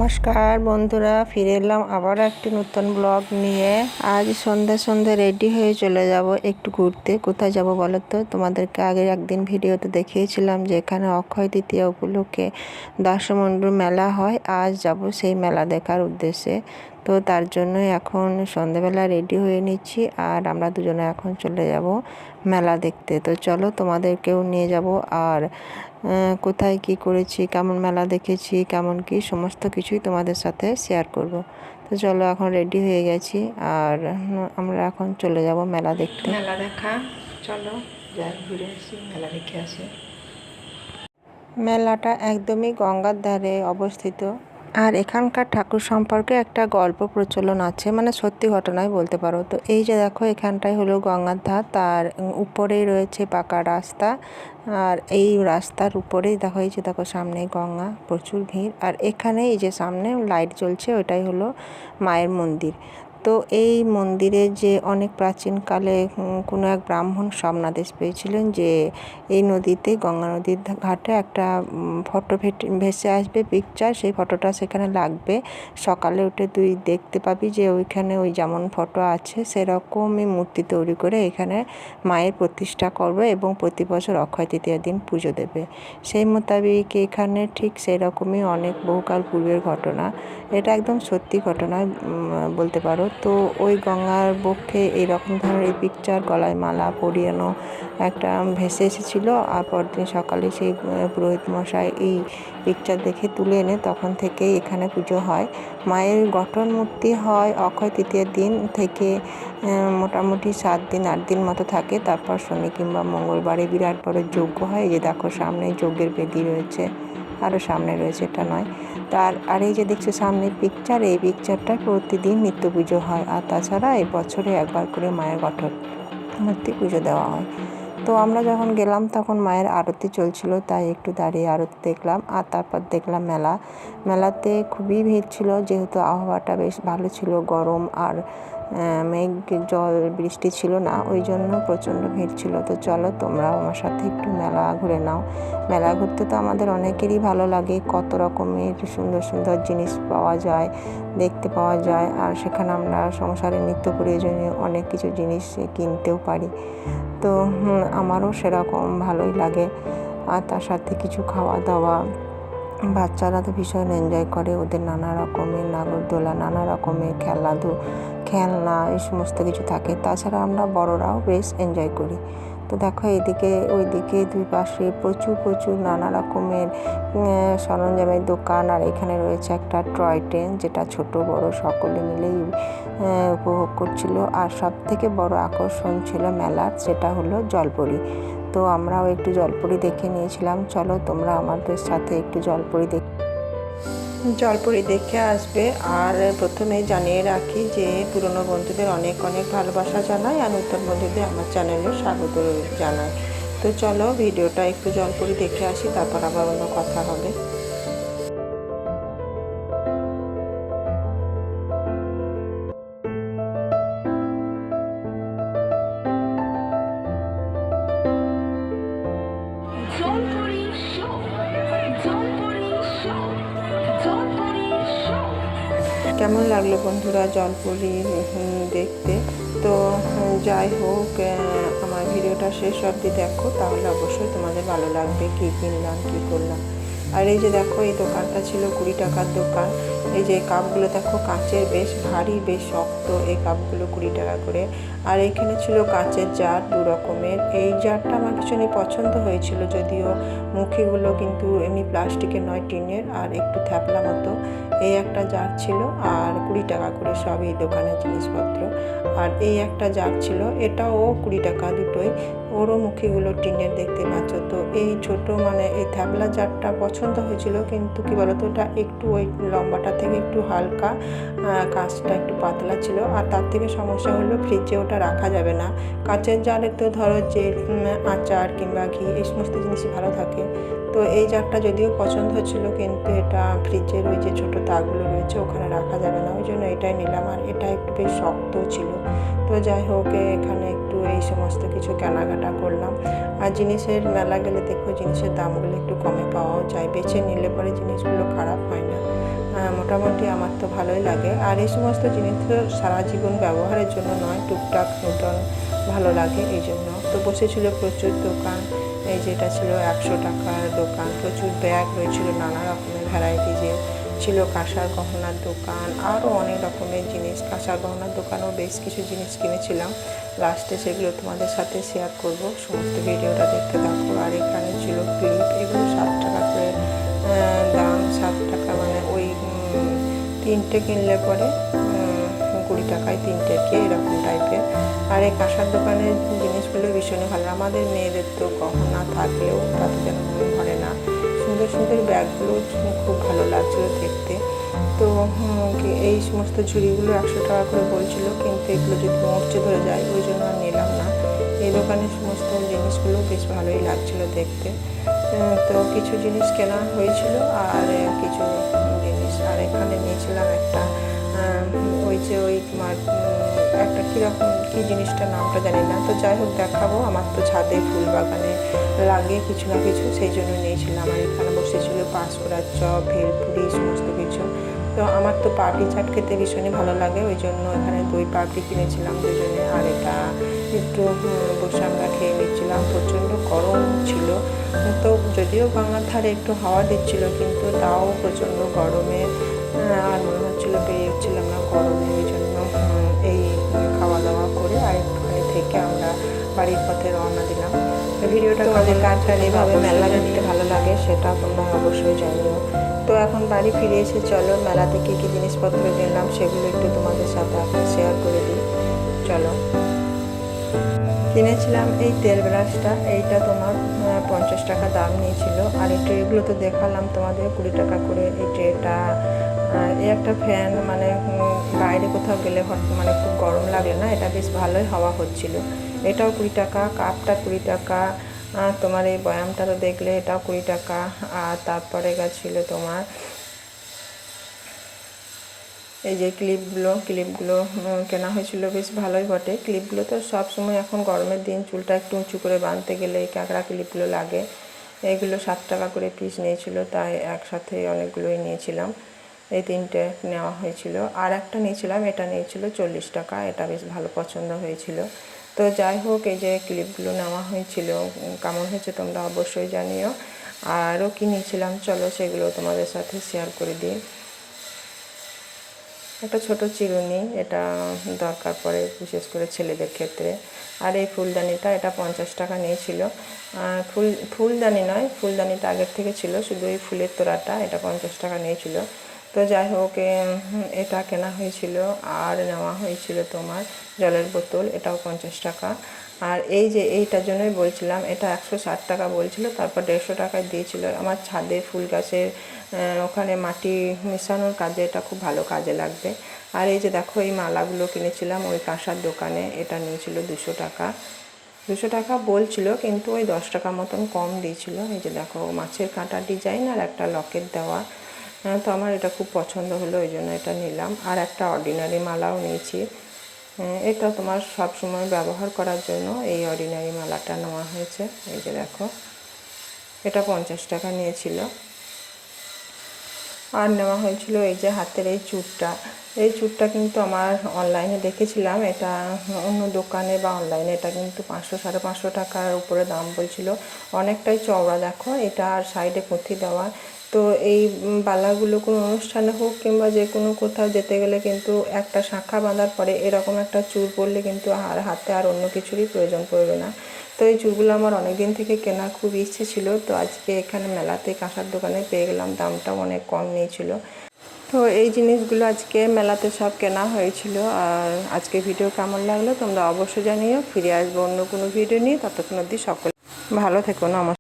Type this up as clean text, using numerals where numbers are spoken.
নমস্কার বন্ধুরা, ফিরে এলাম আবার একটি নতুন ব্লগ নিয়ে। আজ সন্ধ্যে সন্ধ্যে রেডি হয়ে চলে যাব একটু ঘুরতে। কোথায় যাব বলো তো? তোমাদেরকে আগের একদিন ভিডিওতে দেখিয়েছিলাম যে এখানে অক্ষয় তৃতীয়া উপলক্ষে দশমণ্ডল মেলা হয়। আজ যাব সেই মেলা দেখার উদ্দেশ্যে। তো তার জন্যই এখন সন্ধ্যেবেলা রেডি হয়ে নিচ্ছি, আর আমরা দুজনে এখন চলে যাব মেলা দেখতে। তো চলো তোমাদেরকেও নিয়ে যাব, আর কোথায় কি করেছি, কেমন মেলা দেখেছি, কেমন কি সমস্ত কিছুই তোমাদের সাথে শেয়ার করব। তো চলো এখন রেডি হয়ে গেছি, আর আমরা এখন চলে যাব মেলা দেখতে। মেলা দেখা, চলো যাই ঘুরে আসি, মেলা দেখে আসি। মেলাটা একদমই গঙ্গার ধারে অবস্থিত, আর এখানকার ঠাকুর সম্পর্কে একটা গল্প প্রচলন আছে, মানে সত্যি ঘটনাই বলতে পারো। তো এই যে দেখো, এখানটাই হলো গঙ্গার ধার, তার উপরেই রয়েছে পাকা রাস্তা, আর এই রাস্তার উপরেই দেখো, এই যে দেখো সামনে গঙ্গা, প্রচুর ভিড়। আর এখানে এই যে সামনে লাইট জ্বলছে, ওটাই হলো মায়ের মন্দির। তো এই মন্দিরে যে অনেক প্রাচীনকালে কোনো এক ব্রাহ্মণ স্বপ্নাদেশ পেয়েছিলেন যে এই নদীতে, গঙ্গা নদীর ঘাটে একটা ফটো ভেসে আসবে, পিকচার, সেই ফটোটা সেখানে লাগবে। সকালে উঠে তুই দেখতে পাবি যে ওইখানে ওই যেমন ফটো আছে সেরকমই মূর্তি তৈরি করে এখানে মায়ের প্রতিষ্ঠা করবে এবং প্রতি বছর অক্ষয় তৃতীয়ার দিন পুজো দেবে। সেই মোতাবেক এখানে ঠিক সেরকমই অনেক বহুকাল পূর্বের ঘটনা, এটা একদম সত্যি ঘটনা বলতে পারো। তো ওই গঙ্গার বক্ষে এইরকম ধরনের এই পিকচার গলায় মালা পরিয়ানো একটা ভেসে এসেছিলো, আর পরদিন সকালে সেই পুরোহিত মশাই এই পিকচার দেখে তুলে এনে তখন থেকেই এখানে পুজো হয়। মায়ের গঠন মূর্তি হয় অক্ষয় তৃতীয়ার দিন থেকে মোটামুটি 7 দিন 8 দিন মতো থাকে। তারপর শনি কিংবা মঙ্গলবারে বিরাট বড় যজ্ঞ হয়। এই যে দেখো সামনে যজ্ঞের বেদি রয়েছে, আরও সামনে রয়েছে, এটা নয়। আর এই যে দেখছো সামনে পিকচার, এই পিকচারটা প্রতিদিন নিত্য পুজো হয়। আর তাছাড়া এই বছরে একবার করে মায়ের গঠন মূর্তি পুজো দেওয়া হয়। তো আমরা যখন গেলাম তখন মায়ের আরতি চলছিল, তাই একটু দাঁড়িয়ে আরতি দেখলাম। আর তারপর দেখলাম মেলাতে খুবই ভিড় ছিল, যেহেতু আবহাওয়াটা বেশ ভালো ছিল, গরম, আর মেঘ জল বৃষ্টি ছিল না, ওই জন্য প্রচণ্ড ভিড় ছিল। তো চলো তোমরাও আমার সাথে একটু মেলা ঘুরে নাও। মেলা ঘুরতে তো আমাদের অনেকেরই ভালো লাগে, কত রকমের সুন্দর সুন্দর জিনিস পাওয়া যায়, দেখতে পাওয়া যায়, আর সেখানে আমরা সংসারের নিত্য প্রয়োজনীয় অনেক কিছু জিনিস কিনতেও পারি। তো আমারও সেরকম ভালোই লাগে। আর তার সাথে কিছু খাওয়া দাওয়া, বাচ্চারা তো ভীষণ এনজয় করে, ওদের নানা রকমের নাগরদোলা, নানা রকমের খেলনা, এই সমস্ত কিছু থাকে। তাছাড়া আমরা বড়রাও বেশ এনজয় করি। তো দেখো এদিকে ওইদিকে দুই পাশে প্রচুর প্রচুর নানা রকমের সরঞ্জামের দোকান, আর এখানে রয়েছে একটা টয় ট্রেন, যেটা ছোট বড় সকলে মিলেই উপভোগ করছিল। আর সব থেকে বড় আকর্ষণ ছিল মেলার, সেটা হলো জলপরি। তো আমরাও একটু জলপরি দেখে নিয়েছিলাম। চলো তোমরা আমাদের সাথে একটু জলপরি দেখে আসবে। আর প্রথমে জানিয়ে রাখি যে পুরনো বন্ধুদের অনেক অনেক ভালোবাসা জানাই, আর নতুন বন্ধুদের আমার চ্যানেলে স্বাগত জানাই। তো চলো ভিডিওটা একটু জলপরি দেখে আসি, তারপর আবার অন্য কথা হবে। কেমন লাগলো বন্ধুরা জলপরি দেখতে? তো যাই হোক, আমার ভিডিওটা শেষ অবধি দেখো, তাহলে অবশ্যই তোমাদের ভালো লাগবে কী কিনলাম কী করলাম। আর এই যে দেখো, এই দোকানটা ছিল 20 টাকার দোকান। এই যে কাপগুলো দেখো, কাঁচের, বেশ ভারী, বেশ শক্ত এই কাপগুলো, 20 টাকা করে। আর এখানে ছিল কাঁচের জার 2 রকমের। এই জারটা আমার ভীষণই পছন্দ হয়েছিল, যদিও মুখিগুলো কিন্তু এমনি প্লাস্টিকের নয়, টিনের, আর একটু থ্যাপলা মতো। এই একটা জার ছিল, আর 20 টাকা করে সব এই দোকানের জিনিসপত্র। আর এই একটা জার ছিল, এটাও 20 টাকা দুটোই, ওরও মুখিগুলো টিনের, দেখতে পাচ্ছ। তো এই ছোট মানে এই থ্যাবলা জারটা পছন্দ হয়েছিল, কিন্তু কি বলতো, ওটা একটু ওই লম্বাটা থেকে একটু হালকা, কাঁচটা একটু পাতলা ছিল। আর তার থেকে সমস্যা হলো ফ্রিজে ওটা রাখা যাবে না। কাঁচের জারে তো ধরো যে আচার কিংবা ঘি এই সমস্ত জিনিসই ভালো থাকে। তো এই জারটা যদিও পছন্দ হচ্ছিল, কিন্তু এটা ফ্রিজের ওই যে ছোটো তাগুলো রয়েছে ওখানে রাখা যাবে না, ওই জন্য এটাই নিলাম। আর এটা একটু বেশ শক্তও ছিল। তো যাই হোক, এখানে একটু এই সমস্ত কিছু কেনাকাটা করলাম। আর জিনিসের মেলা গেলে দেখো জিনিসের দামগুলো একটু কমে পাওয়াও যায়, বেছে নিলে পরে জিনিসগুলো খারাপ হয় না। মোটামুটি আমার তো ভালোই লাগে। আর এই সমস্ত জিনিস তো সারা জীবন ব্যবহারের জন্য নয়, টুকটাক নতুন ভালো লাগে এই জন্য। তো বসেছিল প্রচুর দোকান, এই যেটা ছিল 100 টাকার দোকান, প্রচুর ব্যাগ রয়েছিল, নানা রকমের ভ্যারাইটিজের ছিল, কাঁসার গহনার দোকান, আরও অনেক রকমের জিনিস। কাঁসার গহনার দোকানেও বেশ কিছু জিনিস কিনেছিলাম, লাস্টে সেগুলো তোমাদের সাথে শেয়ার করব, সমস্ত ভিডিওটা দেখতে থাকো। আর এখানে ছিল ক্লিপ, এগুলো 7 টাকা করে দাম, 7 টাকা মানে ওই 3টে কিনলে পরে 20 টাকায় 3টে কি এরকম টাইপের। আর এই কাঁসার দোকানের জিনিসগুলো ভীষণই ভালো, আমাদের মেয়েদের তো গহনা থাকলেও তাতে যেন মন ভরে না। সুন্দর সুন্দর ব্যাগগুলো খুব ভালো লাগছিলো দেখতে। তো এই সমস্ত ঝুড়িগুলো 100 টাকা করে বলছিল, কিন্তু এগুলো যদি মরচে ধরে যায় ওই জন্য আর নিলাম না। এই দোকানের সমস্ত জিনিসগুলো বেশ ভালোই লাগছিলো দেখতে। তো কিছু জিনিস কেনা হয়েছিল আর কিছু জিনিস, আর এখানে নিয়েছিলাম একটা ওই যে ওই তোমার একটা কীরকম কী জিনিসটার নামটা জানি না, তো যাই হোক দেখাবো। আমার তো ছাদে ফুল বাগানে লাগে কিছু না কিছু, সেই জন্য নিয়েছিলাম। আর এখানে বসেছিল পাঁচফোড়ার চপ, ভেলপুরি, সমস্ত কিছু। তো আমার তো পাপড়ি চাট খেতে ভীষণই ভালো লাগে, ওই জন্য এখানে দই পাপড়ি কিনেছিলাম দুজনে। আর এটা একটু বসে আমরা খেয়ে নিচ্ছিলাম, প্রচণ্ড গরম ছিল। তো যদিও গঙ্গার ধারে একটু হাওয়া দিচ্ছিল, কিন্তু তাও প্রচণ্ড গরমে আর মনে হচ্ছিলো পেরিয়ে উঠছিলাম না গরমে। ওই জন্য এই খাওয়া দাওয়া করে আর একটুখানি থেকে আমরা বাড়ির পথে রওনা দিলাম। ভিডিওটা আমাদের কাছে এইভাবে মেলা দেখতে ভালো লাগে সেটা তোমরা অবশ্যই জানিও। তো এখন বাড়ি ফিরে এসে চলো মেলা থেকে কী জিনিসপত্র কিনলাম সেগুলো একটু তোমাদের সাথে এখন শেয়ার করে দিই। চলো, কিনেছিলাম এই তেল ব্রাশটা, এইটা তোমার 50 টাকা দাম নিয়েছিল। আর এই ট্রেগুলো তো দেখালাম তোমাদের 20 টাকা করে। এই ট্রেটা, এই একটা ফ্যান, মানে বাইরে কোথাও গেলে মানে খুব গরম লাগলে না, এটা বেশ ভালোই হাওয়া হচ্ছিল। এটাও 20 টাকা, কাপটা 20 টাকা, তোমার এই বয়ামটা তো দেখলে এটাও 20 টাকা। আর তারপরে গেছিলো তোমার এই যে ক্লিপগুলো কেনা হয়েছিল, বেশ ভালোই বটে। ক্লিপগুলো তো সব সময় এখন গরমের দিন চুলটা একটু উঁচু করে বাঁধতে গেলে এই কাঁকড়া ক্লিপগুলো লাগে। এইগুলো 7 টাকা করে পিস নিয়েছিল, তাই একসাথে অনেকগুলোই নিয়েছিলাম। এই 3টে নেওয়া হয়েছিল। আর একটা নিয়েছিলাম, এটা নিয়েছিল 40 টাকা, এটা বেশ ভালো পছন্দ হয়েছিল। তো যাই হোক, এই যে ক্লিপগুলো নেওয়া হয়েছিল, কেমন হয়েছে তোমরা অবশ্যই জানিও। আরও কি নিয়েছিলাম চলো সেগুলো তোমাদের সাথে শেয়ার করে দিই। একটা ছোট চিরুনি, এটা দরকার পড়ে বিশেষ করে ছেলেদের ক্ষেত্রে। আর এই ফুলদানিটা, এটা 50 টাকা নিয়েছিল। ফুলদানি নয়, ফুলদানিটা আগের থেকে ছিল, শুধু এই ফুলের তোড়াটা, এটা 50 টাকা নিয়েছিল। তো যাই হোক, এটা কেনা হয়েছিল। আর নেওয়া হয়েছিল তোমার জলের বোতল, এটাও 50 টাকা। আর এই যে এইটার জন্যই বলছিলাম, এটা 160 টাকা বলছিল, তারপর 150 টাকায় দিয়েছিল। আমার ছাদে ফুল গাছের ওখানে মাটি মেশানোর কাজে এটা খুব ভালো কাজে লাগবে। আর এই যে দেখো, এই মালাগুলো কিনেছিলাম ওই কাঁসার দোকানে, এটা নিয়েছিল 200 টাকা। 200 টাকা বলছিল, কিন্তু ওই 10 টাকা মতন কম দিয়েছিল। এই যে দেখো, মাছের কাঁটা ডিজাইন আর একটা লকেট দেওয়া। তো আমার এটা খুব পছন্দ হলো, ওই জন্য এটা নিলাম। আর একটা অর্ডিনারি মালাও নিয়েছি, এটা তোমার সব সময় ব্যবহার করার জন্য এই অর্ডিনারি মালাটা নেওয়া হয়েছে। এই যে দেখো, এটা 50 টাকা নিয়েছিল। আর নেওয়া হয়েছিল এই যে হাতের এই চূড়টা। এই চূড়টা কিন্তু আমার অনলাইনে দেখেছিলাম, এটা অন্য দোকানে বা অনলাইনে এটা কিন্তু 500 550 টাকার উপরে দাম বলছিল। অনেকটাই চওড়া দেখো এটা, আর সাইডে পুঁথি দেওয়া। তো এই বালাগুলো কোনো অনুষ্ঠানে হোক কিংবা যে কোনো কোথাও যেতে গেলে কিন্তু একটা শাঁখা বাঁধার পরে এরকম একটা চূড় পরলে কিন্তু আর হাতে আর অন্য কিছুরই প্রয়োজন পড়বে না। তো এই চূড়গুলো আমার অনেক দিন থেকে কেনার খুব ইচ্ছে ছিল। তো আজকে এখানে মেলাতে কাঁসার দোকানে পেয়ে গেলাম, দামটাও অনেক কম নিয়েছিল। তো এই জিনিসগুলো আজকে মেলাতে সব কেনা হয়েছিল। আর আজকে ভিডিও কেমন লাগলো তোমরা অবশ্যই জানিও। ফিরে আসবো অন্য কোনো ভিডিও নিয়ে, ততক্ষণ অবধি সকলে ভালো থেকো। নমস্কার।